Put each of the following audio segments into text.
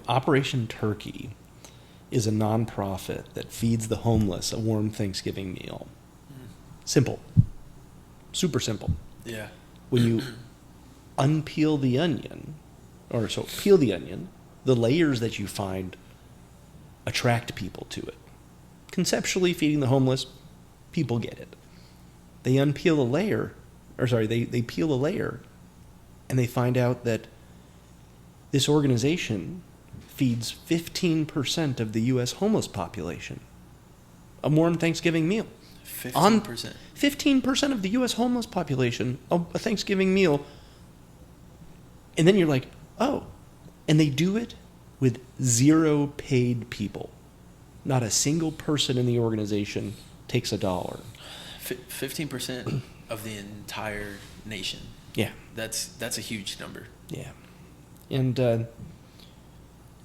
Operation Turkey is a nonprofit that feeds the homeless a warm Thanksgiving meal. Simple. Super simple. Yeah. When you peel the onion, the layers that you find attract people to it. Conceptually, feeding the homeless, people get it. They unpeel a layer, they peel a layer, and they find out that this organization feeds 15% of the U.S. homeless population a warm Thanksgiving meal. 15%. 15% of the U.S. homeless population a Thanksgiving meal. And then you're like, oh. And they do it with 0 paid people. Not a single person in the organization takes $1. 15% of the entire nation. Yeah. That's a huge number. Yeah. And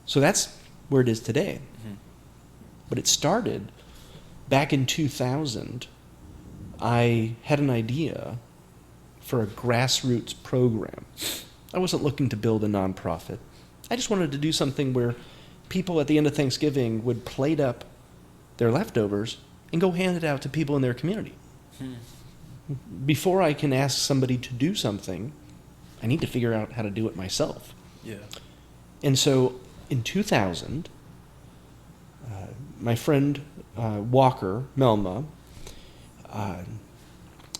so that's where it is today. Mm-hmm. But it started back in 2000. I had an idea for a grassroots program. I wasn't looking to build a nonprofit. I just wanted to do something where people at the end of Thanksgiving would plate up their leftovers and go hand it out to people in their community. Before I can ask somebody to do something, I need to figure out how to do it myself. Yeah. And so in 2000, my friend Walker Melma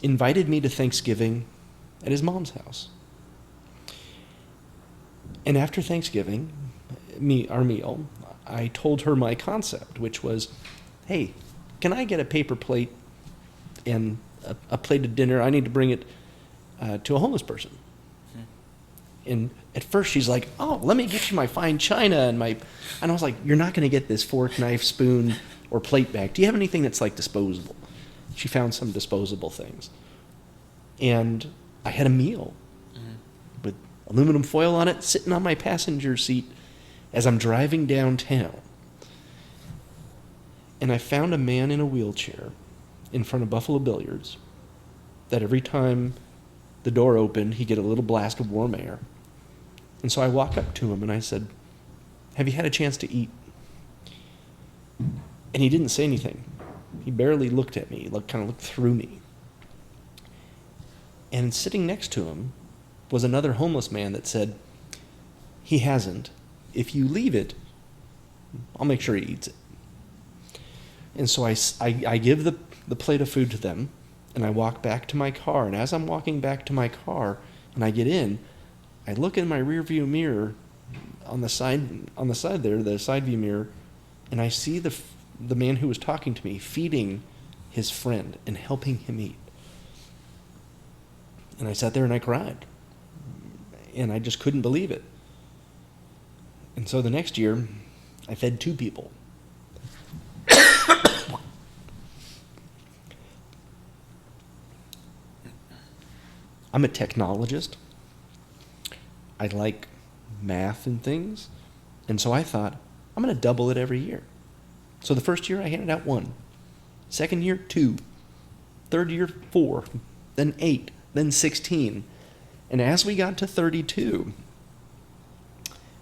invited me to Thanksgiving at his mom's house. And after Thanksgiving, our meal, I told her my concept, which was, hey, can I get a paper plate and a plate of dinner? I need to bring it to a homeless person. And at first she's like, oh, let me get you my fine china and I was like, you're not going to get this fork, knife, spoon, or plate back. Do you have anything that's like disposable? She found some disposable things. And I had a meal with aluminum foil on it, sitting on my passenger seat as I'm driving downtown. And I found a man in a wheelchair in front of Buffalo Billiards that every time the door opened, he'd get a little blast of warm air. And so I walked up to him and I said, have you had a chance to eat? And he didn't say anything. He barely looked at me, kind of looked through me. And sitting next to him was another homeless man that said, he hasn't. If you leave it, I'll make sure he eats it. And so I give the plate of food to them, and I walk back to my car. And as I'm walking back to my car, and I get in, I look in my rearview mirror on the side there, the side view mirror, and I see the man who was talking to me feeding his friend and helping him eat. And I sat there and I cried. And I just couldn't believe it. And so the next year, I fed 2 people. I'm a technologist. I like math and things. And so I thought, I'm going to double it every year. So the first year I handed out 1. Second year, 2. Third year, 4. Then 8. Then 16. And as we got to 32,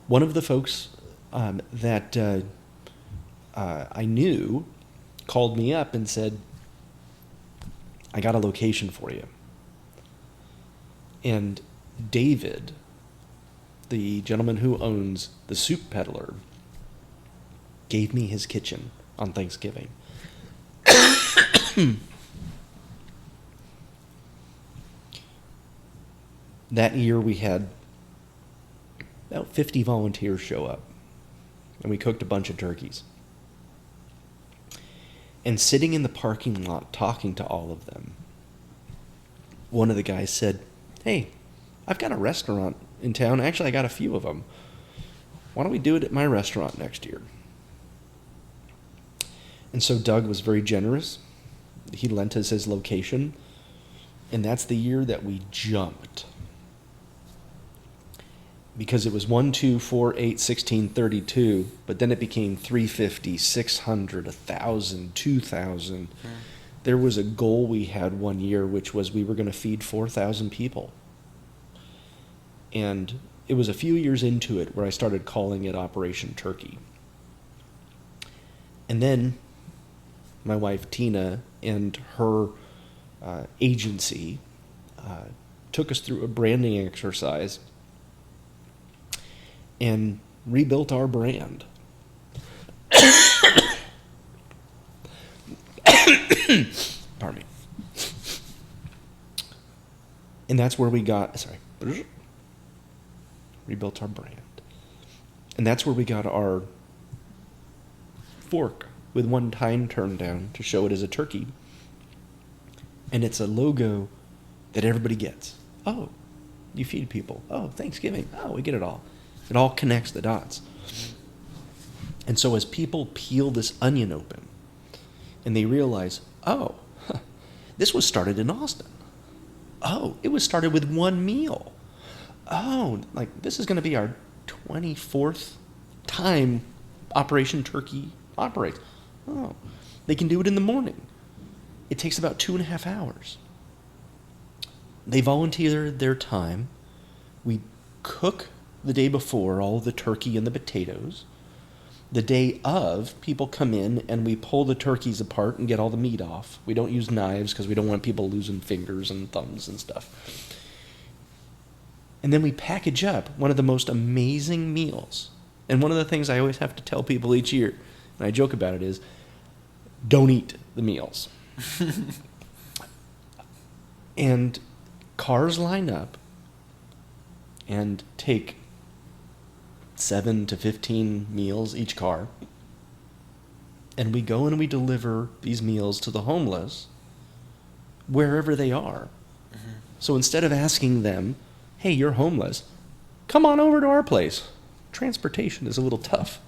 one of the folks that I knew called me up and said, I got a location for you. And David, the gentleman who owns the Soup Peddler, gave me his kitchen on Thanksgiving. That year we had about 50 volunteers show up, and we cooked a bunch of turkeys. And sitting in the parking lot talking to all of them, one of the guys said, hey, I've got a restaurant in town. Actually, I got a few of them. Why don't we do it at my restaurant next year? And so Doug was very generous. He lent us his location, and that's the year that we jumped. Because it was 1, 2, 4, 8, 16, 32, but then it became 350, 600, 1,000, 2,000. There was a goal we had one year, which was we were going to feed 4,000 people. And it was a few years into it where I started calling it Operation Turkey. And then my wife Tina and her agency took us through a branding exercise and rebuilt our brand. Pardon me. And that's where we got, rebuilt our brand. And that's where we got our fork with one tine turned down to show it as a turkey. And it's a logo that everybody gets. Oh, you feed people. Oh, Thanksgiving. Oh, we get it all. It all connects the dots. And so as people peel this onion open and they realize, oh, this was started in Austin. Oh, it was started with one meal. Oh, like this is going to be our 24th time Operation Turkey operates. Oh, they can do it in the morning. It takes about 2.5 hours. They volunteer their time. We cook the day before all the turkey and the potatoes. The day of, people come in and we pull the turkeys apart and get all the meat off. We don't use knives because we don't want people losing fingers and thumbs and stuff. And then we package up one of the most amazing meals. And one of the things I always have to tell people each year, and I joke about it, is don't eat the meals. And cars line up and take 7 to 15 meals each car. And we go and we deliver these meals to the homeless wherever they are. Mm-hmm. So instead of asking them, hey, you're homeless, come on over to our place. Transportation is a little tough.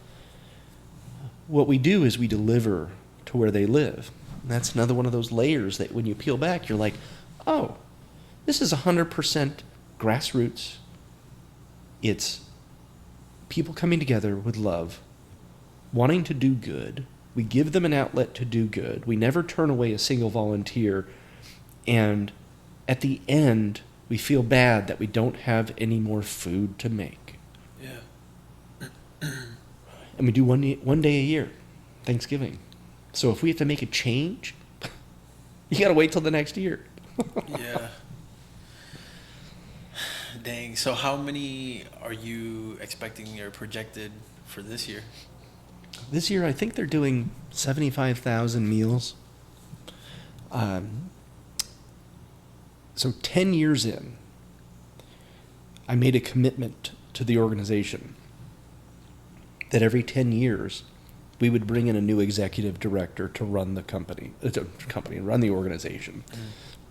What we do is we deliver to where they live. And that's another one of those layers that when you peel back, you're like, oh, this is 100% grassroots. It's people coming together with love, wanting to do good. We give them an outlet to do good. We never turn away a single volunteer. And at the end, we feel bad that we don't have any more food to make. Yeah. And we do one day a year, Thanksgiving. So if we have to make a change, you got to wait till the next year. Yeah. Dang. So how many are you expecting or projected for this year? This year, I think they're doing 75,000 meals. So 10 years in, I made a commitment to the organization that every 10 years, we would bring in a new executive director to run the run the organization.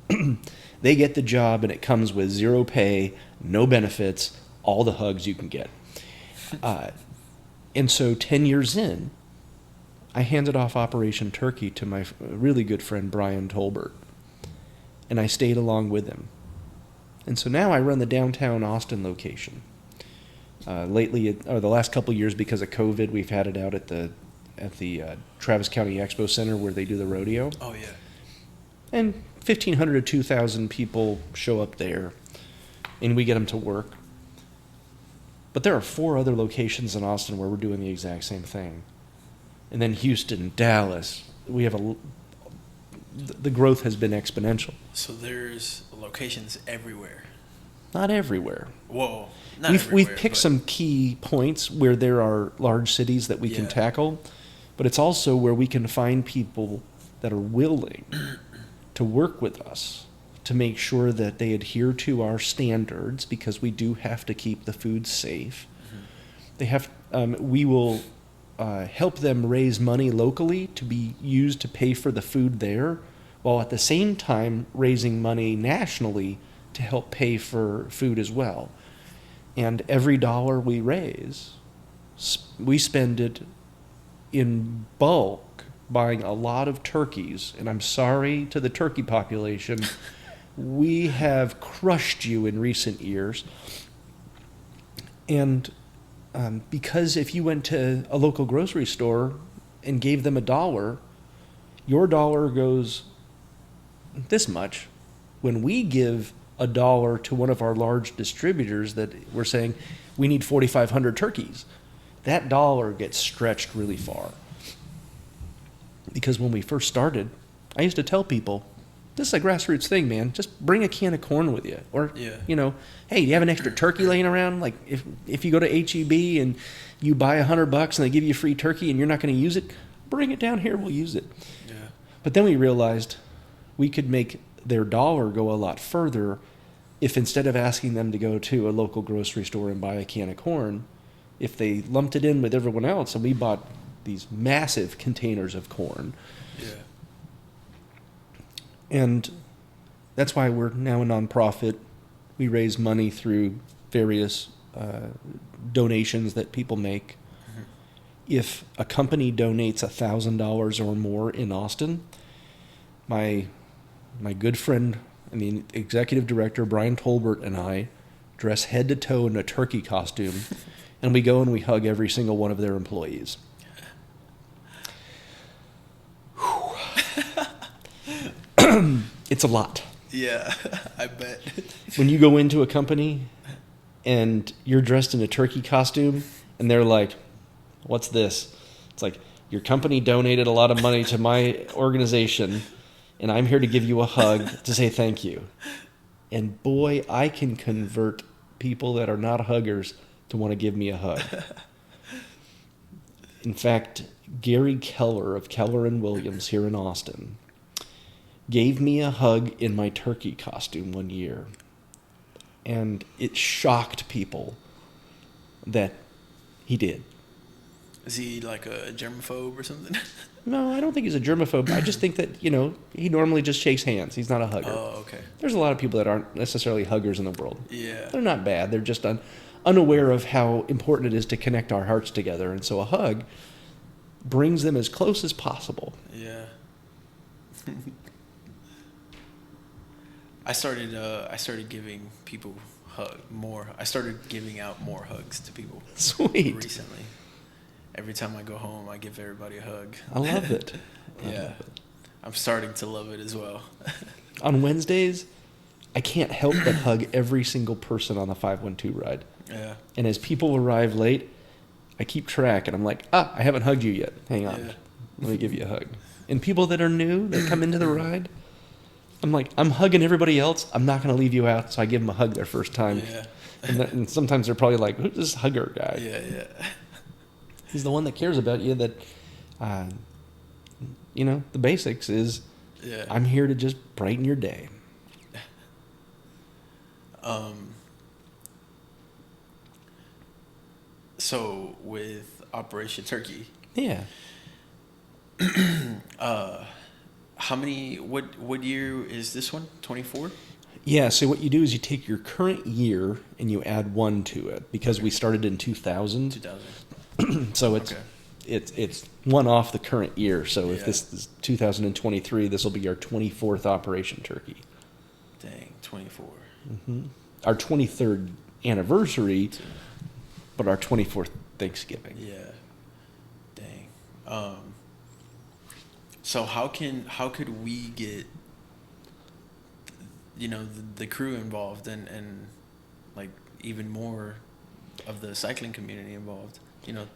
Mm. They get the job, and it comes with zero pay, no benefits, all the hugs you can get. And so 10 years in, I handed off Operation Turkey to my really good friend, Brian Tolbert. And I stayed along with him. And so now I run the downtown Austin location. Lately, or the last couple of years, because of COVID, we've had it out at the Travis County Expo Center where they do the rodeo. Oh, yeah. And 1,500 to 2,000 people show up there, and we get them to work. But there are 4 other locations in Austin where we're doing the exact same thing. And then Houston, Dallas, we have the growth has been exponential. So there's locations everywhere. Not everywhere. Whoa. Not everywhere, we've picked some key points where there are large cities that we can tackle, but it's also where we can find people that are willing to work with us to make sure that they adhere to our standards, because we do have to keep the food safe. Mm-hmm. We will help them raise money locally to be used to pay for the food there, while at the same time raising money nationally to help pay for food as well. And every dollar we raise, we spend it in bulk buying a lot of turkeys. And I'm sorry to the turkey population, we have crushed you in recent years. And because if you went to a local grocery store and gave them $1, your dollar goes this much. When we give a dollar to one of our large distributors that we're saying we need 4,500 turkeys, that dollar gets stretched really far. Because when we first started, I used to tell people, this is a grassroots thing, man. Just bring a can of corn with you. Or, Yeah. you know, hey, do you have an extra turkey laying around? Like, if you go to HEB and you buy $100 and they give you a free turkey and you're not going to use it, bring it down here, we'll use it. Yeah. But then we realized we could make their dollar go a lot further if instead of asking them to go to a local grocery store and buy a can of corn, if they lumped it in with everyone else and we bought these massive containers of corn. Yeah. And that's why we're now a nonprofit. We raise money through various donations that people make. Mm-hmm. If a company donates $1,000 or more in Austin, my good friend, the executive director, Brian Tolbert, and I dress head to toe in a turkey costume, and we go and we hug every single one of their employees. It's a lot. Yeah, I bet. When you go into a company and you're dressed in a turkey costume and they're like, what's this? It's like, your company donated a lot of money to my organization and I'm here to give you a hug to say thank you. And boy, I can convert people that are not huggers to want to give me a hug. In fact, Gary Keller of Keller and Williams here in Austin gave me a hug in my turkey costume one year. And it shocked people that he did. Is he like a germaphobe or something? No, I don't think he's a germaphobe. I just think that, he normally just shakes hands. He's not a hugger. Oh, okay. There's a lot of people that aren't necessarily huggers in the world. Yeah. They're not bad. They're just unaware of how important it is to connect our hearts together. And so a hug brings them as close as possible. Yeah. I started giving people more. I started giving out more hugs to people. Sweet. Recently. Every time I go home, I give everybody a hug. I love it. Yeah. I'm starting to love it as well. On Wednesdays, I can't help but hug every single person on the 512 ride. Yeah. And as people arrive late, I keep track, and I'm like, I haven't hugged you yet. Hang on. Yeah. Let me give you a hug. And people that are new, that come into the ride, I'm like, I'm hugging everybody else. I'm not going to leave you out, so I give them a hug their first time. Yeah. And sometimes they're probably like, who's this hugger guy? Yeah, yeah. He's the one that cares about you, that, the basics is, Yeah. I'm here to just brighten your day. So with Operation Turkey, Yeah. what year is this one? 24? Yeah, so what you do is you take your current year and you add 1 to it, because we started in 2000. 2000. So it's Okay. it's 1 off the current year. So if Yeah. this is 2023, this will be our 24th Operation Turkey. Dang, 24. Our 23rd anniversary, but our 24th Thanksgiving. Yeah. Dang. So how could we get the crew involved and like even more of the cycling community involved?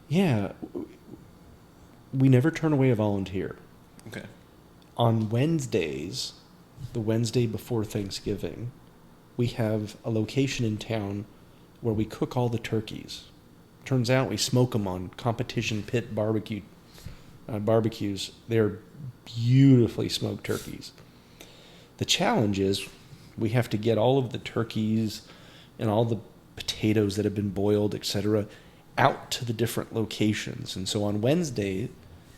Yeah. We never turn away a volunteer. Okay. On Wednesdays, the Wednesday before Thanksgiving, we have a location in town where we cook all the turkeys. Turns out we smoke them on competition pit barbecues. They're beautifully smoked turkeys. The challenge is we have to get all of the turkeys and all the potatoes that have been boiled, etc., out to the different locations. And so on Wednesday,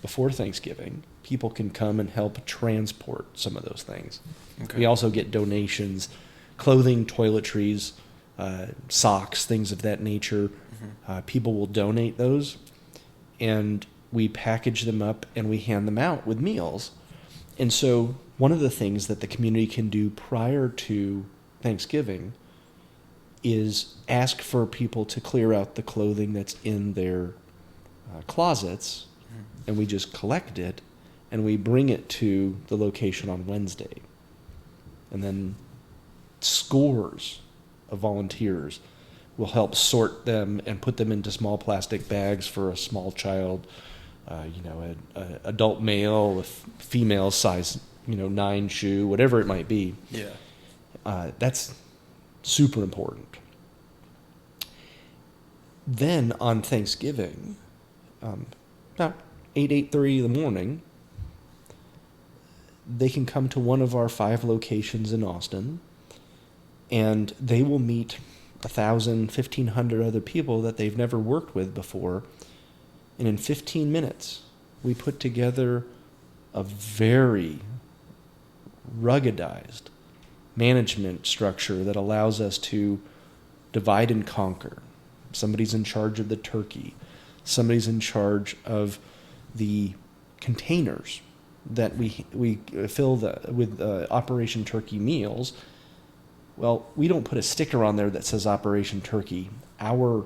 before Thanksgiving, people can come and help transport some of those things. Okay. We also get donations, clothing, toiletries, socks, things of that nature. People will donate those, and we package them up and we hand them out with meals. And so one of the things that the community can do prior to Thanksgiving is ask for people to clear out the clothing that's in their closets, and we just collect it and we bring it to the location on Wednesday. And then scores of volunteers will help sort them and put them into small plastic bags for a small child, an adult male, a female size, 9 shoe, whatever it might be. Yeah. That's super important. Then on Thanksgiving, about 8:30 in the morning, they can come to one of our 5 locations in Austin, and they will meet 1,000, 1,500 other people that they've never worked with before. And in 15 minutes, we put together a very ruggedized management structure that allows us to divide and conquer. Somebody's in charge of the turkey. Somebody's in charge of the containers that we fill with Operation Turkey meals. Well, we don't put a sticker on there that says Operation Turkey. Our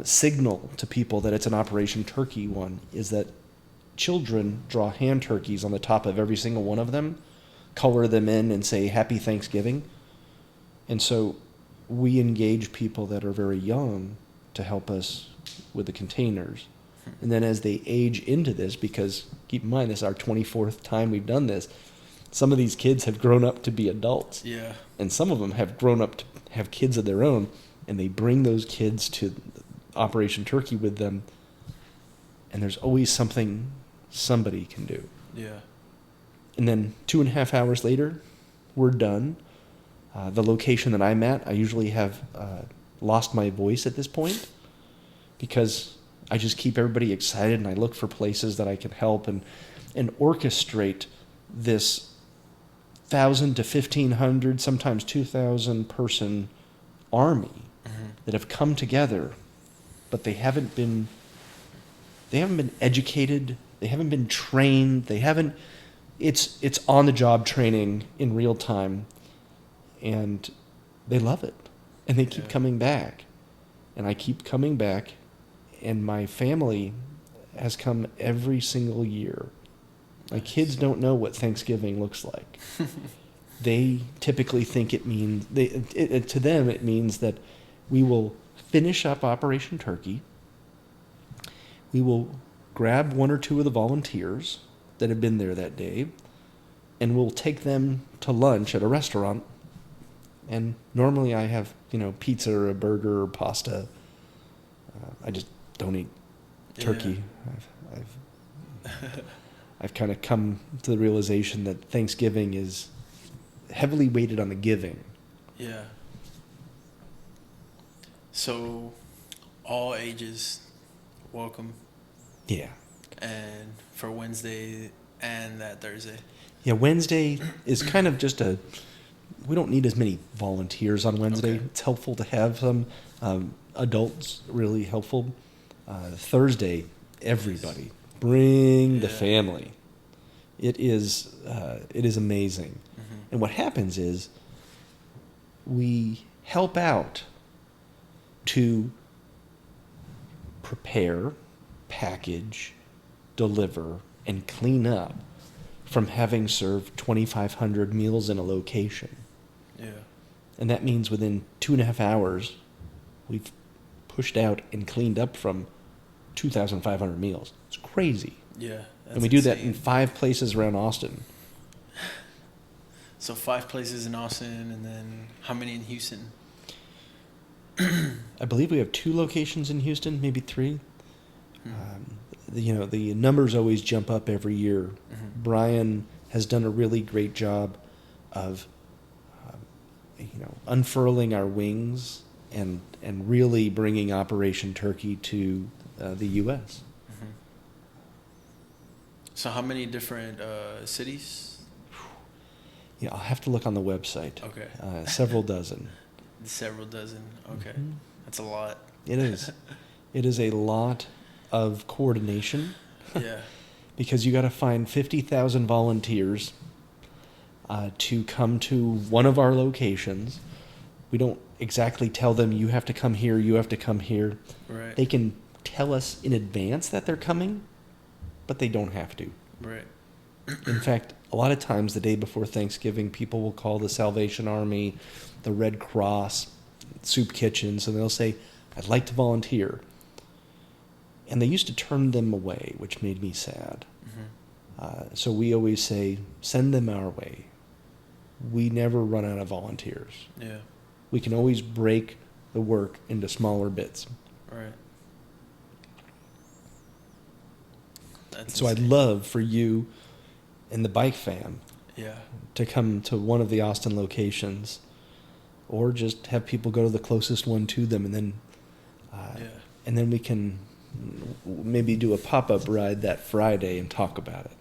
signal to people that it's an Operation Turkey one is that children draw hand turkeys on the top of every single one of them, color them in, and say Happy Thanksgiving. And so we engage people that are very young to help us with the containers. And then as they age into this, because keep in mind, this is our 24th time we've done this, some of these kids have grown up to be adults. Yeah. And some of them have grown up to have kids of their own, and they bring those kids to Operation Turkey with them. And there's always something somebody can do. Yeah. And then 2.5 hours later, we're done. The location that I'm at, I usually have lost my voice at this point because I just keep everybody excited, and I look for places that I can help and orchestrate this 1,000 to 1,500, sometimes 2,000 person army that have come together, but they haven't been educated, they haven't been trained, it's on the job training in real time, and they love it, and they keep coming back, and I keep coming back, and my family has come every single year. My kids don't know what Thanksgiving looks like. They typically think it means, to them it means that we will finish up Operation Turkey. We will grab 1 or 2 of the volunteers that have been there that day, and we'll take them to lunch at a restaurant. And normally I have, pizza or a burger or pasta. I just don't eat turkey. Yeah. I've kind of come to the realization that Thanksgiving is heavily weighted on the giving. Yeah. So, all ages welcome. Yeah. And for Wednesday and that Thursday. Yeah, Wednesday is kind of just we don't need as many volunteers on Wednesday. Okay. It's helpful to have some adults, really helpful. Thursday, everybody. Bring the family. It is amazing. Mm-hmm. And what happens is we help out to prepare, package, deliver, and clean up from having served 2,500 meals in a location. Yeah. And that means within 2.5 hours, we've pushed out and cleaned up from 2,500 meals. It's crazy. Yeah. And we do that in 5 places around Austin. So 5 places in Austin, and then how many in Houston? I believe we have 2 locations in Houston, maybe 3. The numbers always jump up every year. Mm-hmm. Brian has done a really great job of, unfurling our wings and really bringing Operation Turkey to the U.S. Mm-hmm. So how many different cities? Yeah, I'll have to look on the website. Okay. Several dozen. Several dozen. Okay. Mm-hmm. That's a lot. It is. It is a lot of coordination. Yeah. Because you got to find 50,000 volunteers to come to one of our locations. We don't exactly tell them, you have to come here, you have to come here. Right. They can tell us in advance that they're coming, but they don't have to. Right. In fact, a lot of times the day before Thanksgiving, people will call the Salvation Army, the Red Cross, soup kitchens, and they'll say, I'd like to volunteer. And they used to turn them away, which made me sad. So we always say, send them our way. We never run out of volunteers. Yeah. We can always break the work into smaller bits. Right. That's So I'd insane. love for you and the bike fam Yeah. to come to one of the Austin locations, or just have people go to the closest one to them, and then Yeah. and then we can maybe do a pop-up ride that Friday and talk about it.